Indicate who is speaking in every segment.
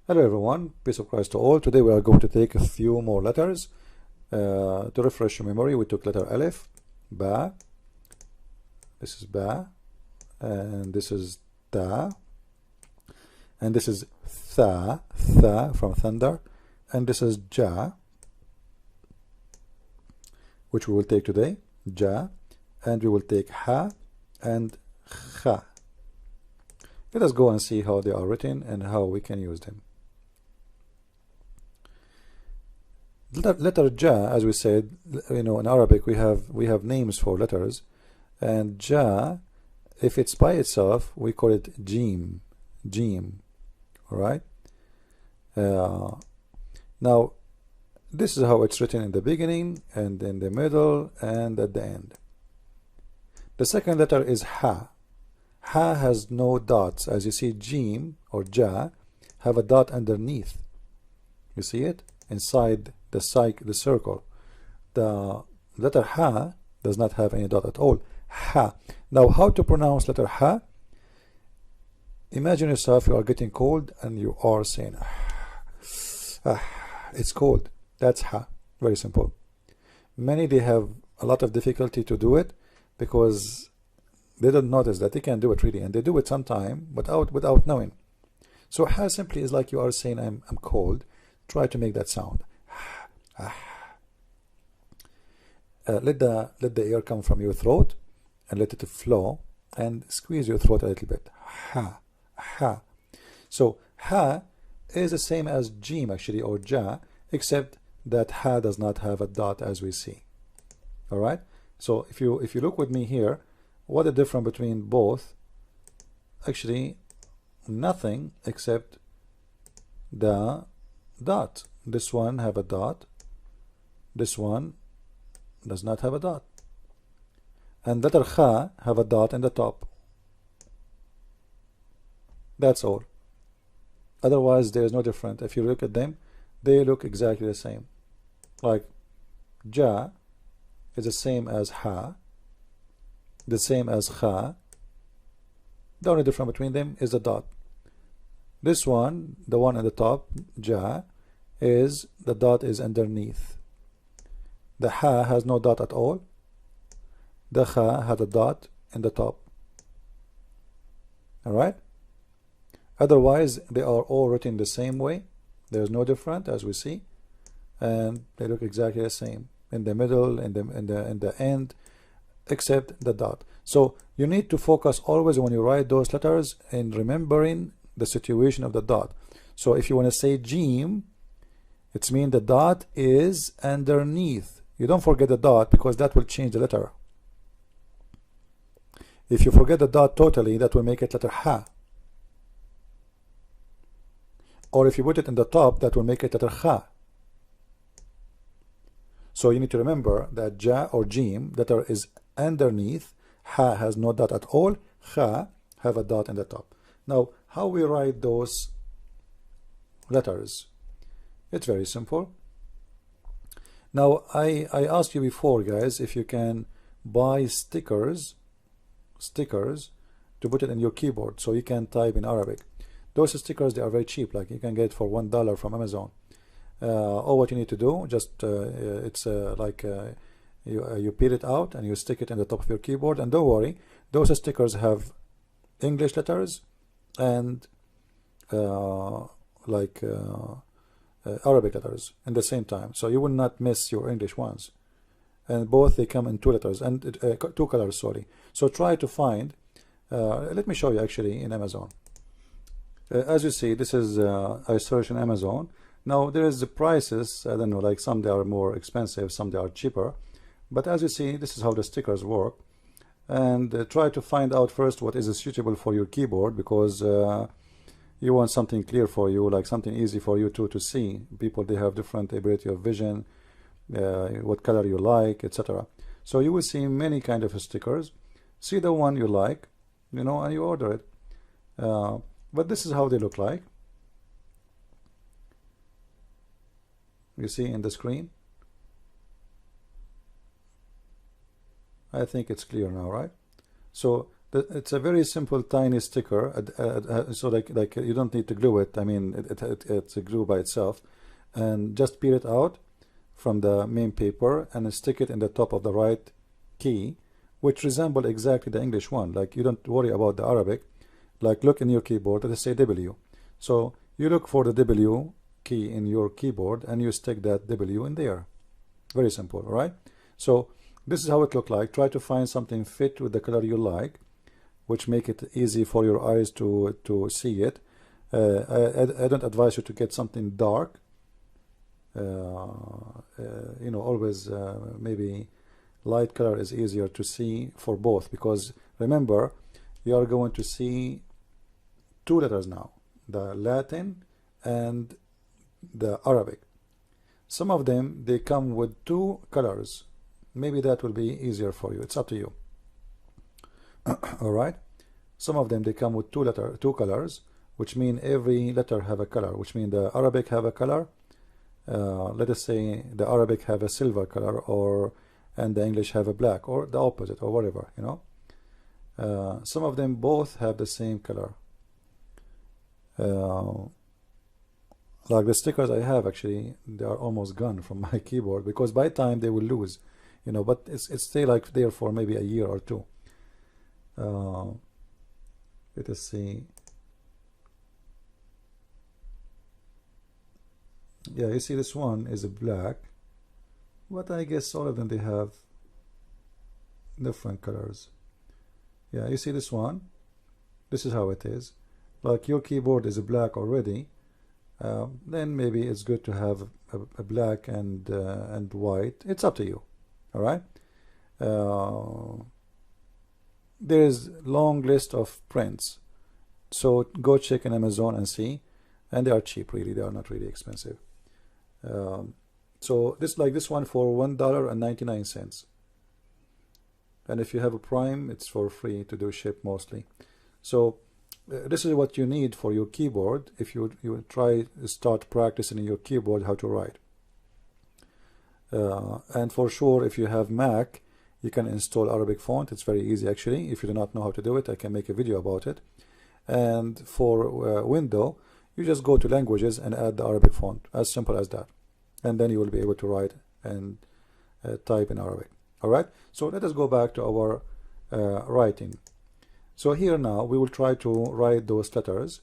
Speaker 1: Hello everyone, peace of Christ to all. Today we are going to take a few more letters. To refresh your memory, we took letter Aleph, Ba, this is Ba, and this is Ta, and this is Tha, Tha from thunder, and this is Ja, which we will take today, Ja, and we will take Ha and Kha. Let us go and see how they are written and how we can use them. Letter Ja, as we said, in Arabic we have names for letters, and Ja, if it's by itself, we call it Jim, Jim. All right. Now, this is how it's written in the beginning, and in the middle, and at the end. The second letter is Ha. Ha has no dots, as you see. Jim or Ja have a dot underneath. You see it inside the circle. The letter Ha does not have any dot at all. Ha. Now, how to pronounce letter Ha? Imagine yourself, you are getting cold and you are saying it's cold. That's Ha. Very simple. Many, they have a lot of difficulty to do it because they don't notice that they can do it really, and they do it sometime without knowing. So Ha simply is like you are saying I'm cold. Try to make that sound. Let the air come from your throat and let it flow, and squeeze your throat a little bit. Ha, ha. So Ha is the same as Jim actually, or Ja, except that Ha does not have a dot, as we see. All right. So if you look with me here, what the difference between both? Actually, nothing except the dot. This one have a dot. This one does not have a dot. And letter Kha have a dot in the top. That's all. Otherwise, there is no difference. If you look at them, they look exactly the same. Like Ja is the same as Ha, the same as Kha. The only difference between them is the dot. This one, the one at the top, Ja, is the dot is underneath. The Ha has no dot at all. The Kha had a dot in the top. All right. Otherwise, they are all written the same way. There's no difference, as we see, and they look exactly the same in the middle, in the end, except the dot. So you need to focus always when you write those letters in remembering the situation of the dot. So if you want to say Jim, it means the dot is underneath. You don't forget the dot, because that will change the letter. If you forget the dot totally, that will make it letter Ha. Or if you put it in the top, that will make it letter Kha. So you need to remember that Ja or Jim letter is underneath. Ha has no dot at all. Kha have a dot in the top. Now, how we write those letters? It's very simple. Now, I asked you before, guys, if you can buy stickers to put it in your keyboard so you can type in Arabic. Those stickers, they are very cheap. Like you can get for $1 from Amazon. All what you need to do, just you peel it out and you stick it in the top of your keyboard. And don't worry, those stickers have English letters and Arabic letters in the same time, so you will not miss your English ones. And both, they come in two letters and two colors, sorry. So try to find. Let me show you actually in Amazon. As you see, this is I search in Amazon. Now there is the prices. I don't know, like some they are more expensive, some they are cheaper. But as you see, this is how the stickers work. And try to find out first what is suitable for your keyboard, because you want something clear for you, like something easy for you to see. People, they have different ability of vision, what color you like, etc. So you will see many kind of stickers. See the one you like, and you order it. But this is how they look like. You see in the screen. I think it's clear now, right? So It's a very simple tiny sticker, so like you don't need to glue it. I mean it's a glue by itself, and just peel it out from the main paper and stick it in the top of the right key, which resemble exactly the English one. Like, you don't worry about the Arabic. Like, look in your keyboard, let us say W. So you look for the W key in your keyboard and you stick that W in there. Very simple, all right? So this is how it look like. Try to find something fit with the color you like, which make it easy for your eyes to see it. I don't advise you to get something dark. You know, always maybe light color is easier to see for both, because remember, you are going to see two letters now, the Latin and the Arabic. Some of them, they come with two colors. Maybe that will be easier for you. It's up to you. All right. Some of them, they come with two colors, which mean every letter have a color, which mean the Arabic have a color. Let us say the Arabic have a silver color, and the English have a black, or the opposite, or whatever, you know. Some of them both have the same color. Like the stickers I have, actually, they are almost gone from my keyboard, because by time they will lose, you know, but it's stay like there for maybe a year or two. Let us see. Yeah, you see this one is a black, but I guess all of them, they have different colors. Yeah, you see this one, this is how it is. Like, your keyboard is a black already, then maybe it's good to have a black and white. It's up to you. All right. There is long list of prints, so go check in Amazon and see, and they are cheap, really. They are not really expensive. So this one for $1.99, and if you have a Prime, it's for free to do ship mostly. So this is what you need for your keyboard if you try to start practicing in your keyboard how to write. And for sure, if you have Mac, you can install Arabic font. It's very easy, actually. If you do not know how to do it, I can make a video about it. And for Windows, you just go to languages and add the Arabic font, as simple as that, and then you will be able to write and type in Arabic. All right, so let us go back to our writing. So here now we will try to write those letters,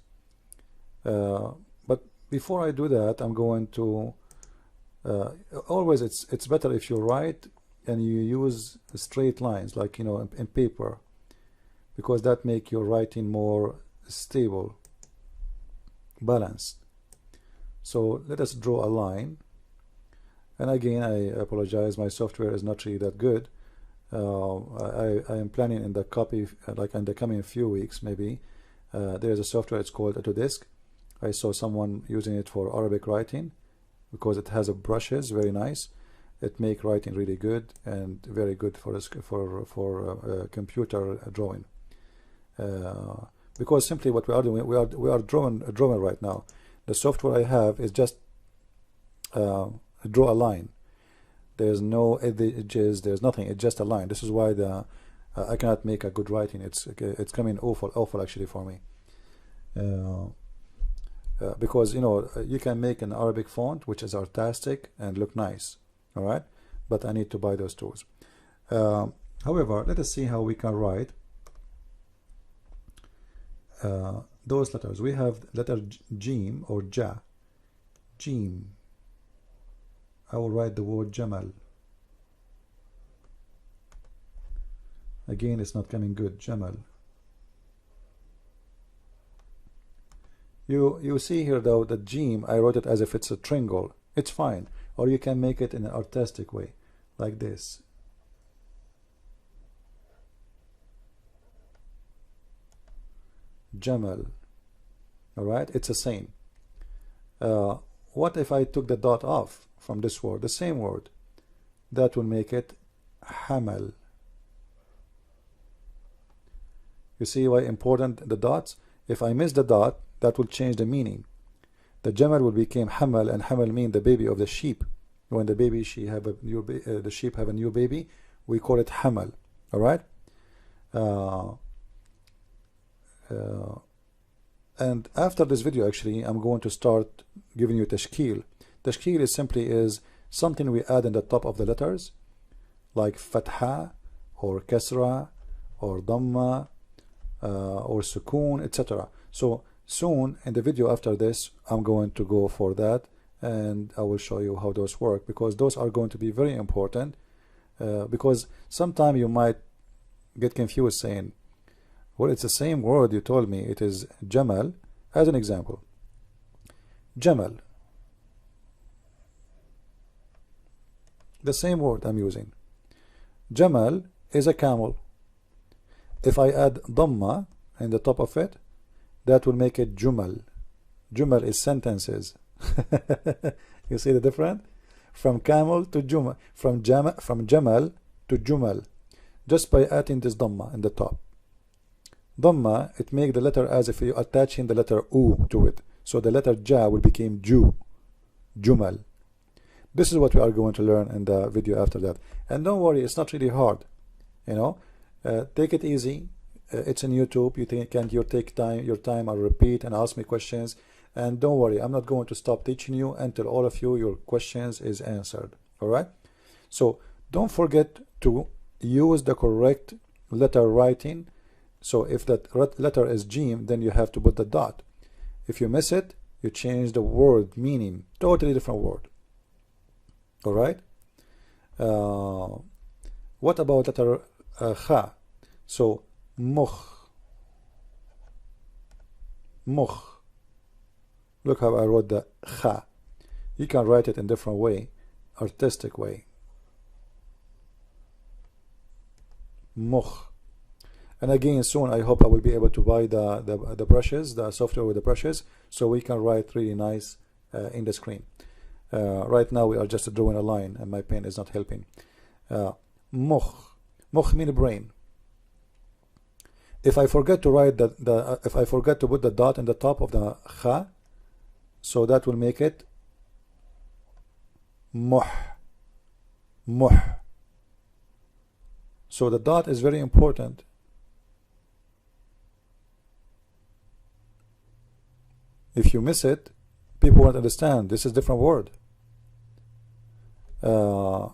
Speaker 1: but before I do that, I'm going to always it's better if you write and you use straight lines, like, you know, in paper, because that make your writing more stable, balanced. So let us draw a line, and again, I apologize, my software is not really that good. I am planning in the copy, like in the coming few weeks, maybe there is a software, it's called Autodesk. I saw someone using it for Arabic writing because it has a brushes, very nice. It make writing really good and very good for computer drawing. Because simply what we are doing, we are drawing right now. The software I have is just draw a line. There's no edges, there's nothing. It's just a line. This is why I cannot make a good writing. It's coming awful actually for me. Because, you know, you can make an Arabic font which is artistic and look nice. All right, but I need to buy those tools. However, let us see how we can write those letters. We have letter Jim or Ja. Jim. I will write the word Jamal. Again, it's not coming good. Jamal. You see here though that Jim, I wrote it as if it's a triangle. It's fine. Or you can make it in an artistic way, like this. Jamal. All right, it's the same. What if I took the dot off from this word, the same word? That will make it Hamal. You see why important the dots? If I miss the dot, that will change the meaning. The Jamal will become Hamal, and Hamal mean the baby of the sheep. When the baby the sheep have a new baby, we call it Hamal. All right. And after this video, actually, I'm going to start giving you tashkil. Tashkil is simply something we add in the top of the letters, like fatha or kasra or dhamma or sukoon, etc. So soon in the video after this, I'm going to go for that, and I will show you how those work, because those are going to be very important. Because sometimes you might get confused saying, well, it's the same word you told me. It is Jamal. As an example, Jamal, the same word I'm using. Jamal is a camel. If I add Dhamma in the top of it, that will make it Jumal. Jumal is sentences. You see the difference? From camel to Jumal, from Jamal to Jumal, just by adding this Dhamma in the top. Dhamma, it make the letter as if you attaching the letter U to it. So the letter Ja will become Ju, Jumal. This is what we are going to learn in the video after that. And don't worry, it's not really hard. You know, take it easy. It's in YouTube. You take your time. I'll repeat and ask me questions. And don't worry, I'm not going to stop teaching you until all of your questions is answered. All right. So don't forget to use the correct letter writing. So if that letter is Jim, then you have to put the dot. If you miss it, you change the word meaning, totally different word. All right. What about letter Kha? So mukh. Look how I wrote the Kha. You can write it in different way, artistic way. Mukh. And again, soon I hope I will be able to buy the brushes, the software with the brushes, so we can write really nice in the screen. Right now we are just drawing a line, and my pen is not helping. Mukh. Mukh means brain. If I forget to write if I forget to put the dot in the top of the Kha, so that will make it Muh. Muh. So the dot is very important. If you miss it, people won't understand. This is a different word. The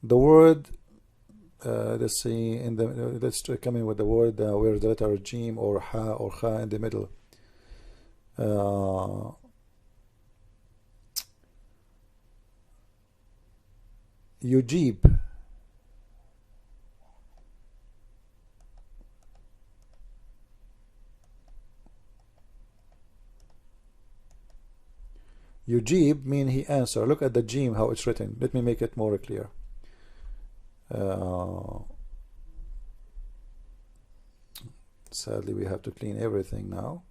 Speaker 1: word, let's see, let's come in with the word where the letter Jim or Ha or Kha in the middle. Yujib. Yujib mean he answer. Look at the Jim, how it's written. Let me make it more clear. Sadly, we have to clean everything now.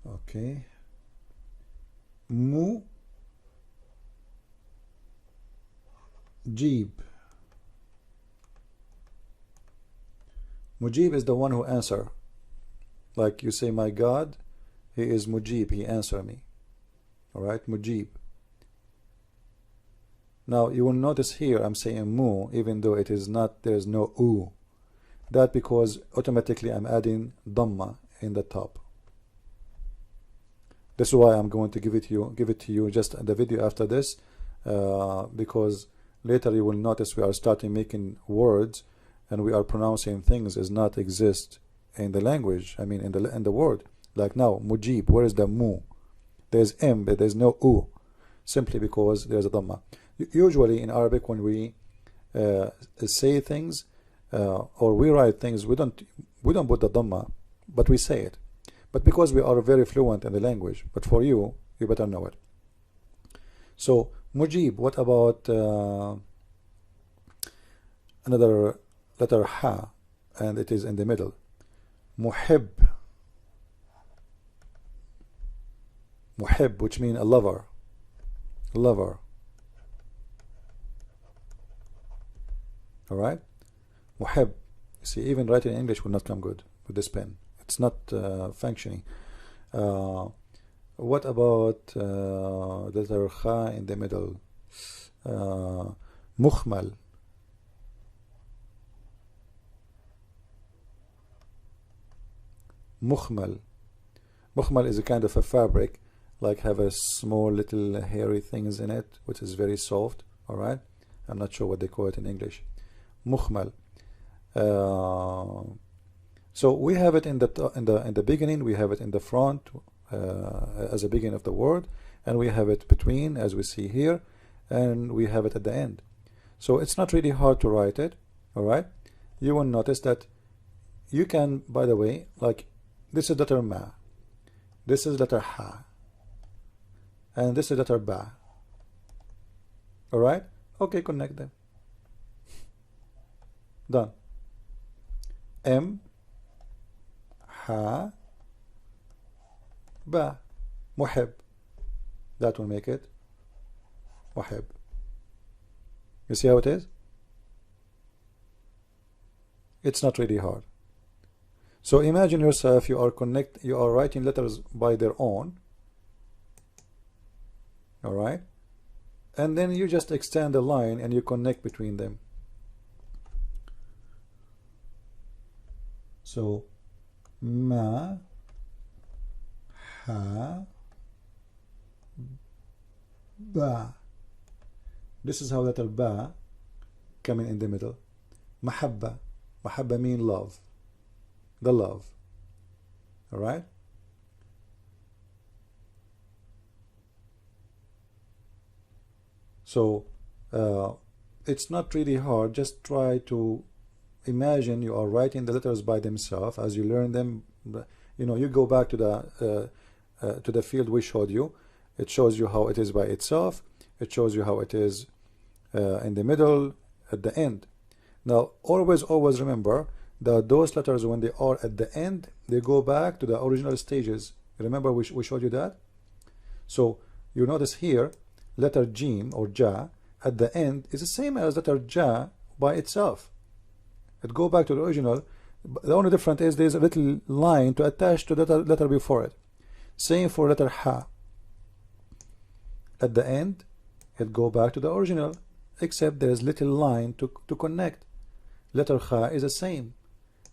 Speaker 1: Okay. Mujib. Mujib is the one who answer. Like you say, my God, he is Mujib, he answer me. Alright, Mujib. Now you will notice here I'm saying Mu, even though it is not, there is no U. That because automatically I'm adding Dhamma in the top. This is why I'm going to give it to you just in the video after this, because later you will notice we are starting making words, and we are pronouncing things as not exist in the language. I mean in the word. Like now, Mujib, where is the Mu? There's M, but there's no U, simply because there's a Dhamma. Usually in Arabic, when we say things or we write things, we don't put the Dhamma, but we say it. But because we are very fluent in the language, but for you, you better know it. So Mujib. What about another letter Ha, and it is in the middle? Muhib. Muhib, which means a lover. Lover. Alright? Muhib. You see, even writing in English will not come good with this pen. It's not functioning. What about the letter Kha in the middle? مخمل. مخمل. Mukhmal is a kind of a fabric, like have a small little hairy things in it, which is very soft. All right, I'm not sure what they call it in English. Mukhmal. So we have it in the beginning. We have it in the front as a beginning of the word, and we have it between, as we see here, and we have it at the end. So it's not really hard to write it. All right, you will notice that you can, by the way, like this is letter ma. This is letter ha, and this is letter ba. All right, okay, connect them. Done. M, ha, ba, muhib. That will make it muhib. You see how it is? It's not really hard. So imagine yourself, you are writing letters by their own, all right, and then you just extend a line and you connect between them. So ma, ha, ba. This is how letter ba coming in the middle. Mahabba. Mahabba means love. The love. All right. So it's not really hard. Just try to imagine you are writing the letters by themselves as you learn them. You know, you go back to the field we showed you. It shows you how it is by itself. It shows you how it is in the middle, at the end. Now always remember that those letters, when they are at the end, they go back to the original stages. Remember we showed you that? So you notice here letter Jim or Ja at the end is the same as letter Ja by itself. It go back to the original. The only difference is there's a little line to attach to the letter before it. Same for letter Ha. At the end it go back to the original, except there's little line to connect. Letter Kha is the same.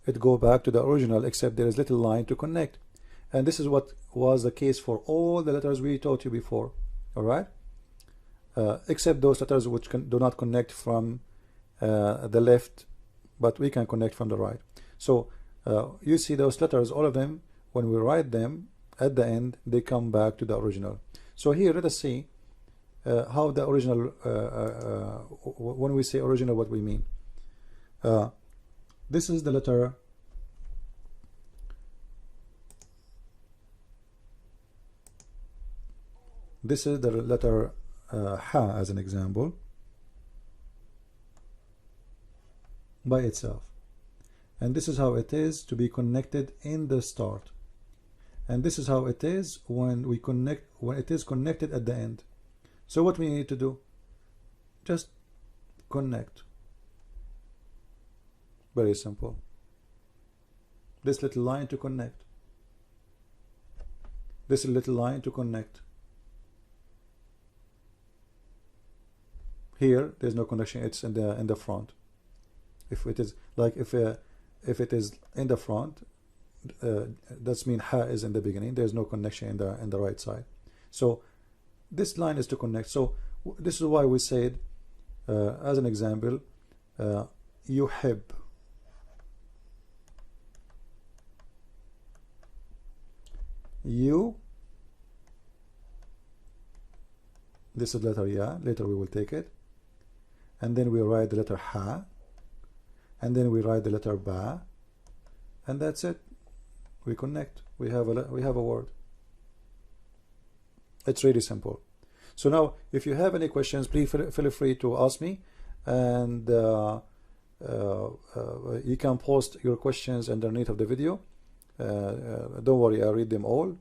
Speaker 1: It go back to the original, except there is little line to connect. And this is what was the case for all the letters we taught you before. All right, except those letters which do not connect from the left, but we can connect from the right. So you see those letters, all of them, when we write them at the end, they come back to the original. So here let us see how the original, when we say original, what we mean. This is the letter Ha as an example by itself, and this is how it is to be connected in the start, and this is how it is when it is connected at the end. So what we need to do, just connect. Very simple. This little line to connect. This little line to connect. Here there's no connection, it's in the front. If it is like if it is in the front, that's mean Ha is in the beginning. There's no connection in the right side. So this line is to connect. So this is why we said as an example, yuhib. You, this is letter Ya, later we will take it, and then we write the letter Ha, and then we write the letter Ba, and that's it. We connect. We have a word. It's really simple. So now if you have any questions, please feel free to ask me, and you can post your questions underneath of the video. Don't worry, I read them all.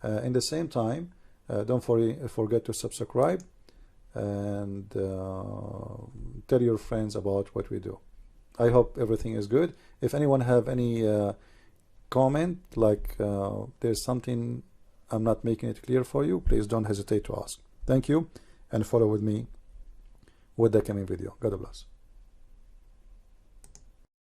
Speaker 1: In the same time, don't forget to subscribe and tell your friends about what we do. I hope everything is good. If anyone have any comment, like there's something I'm not making it clear for you, please don't hesitate to ask. Thank you, and follow with me with the coming video. God bless.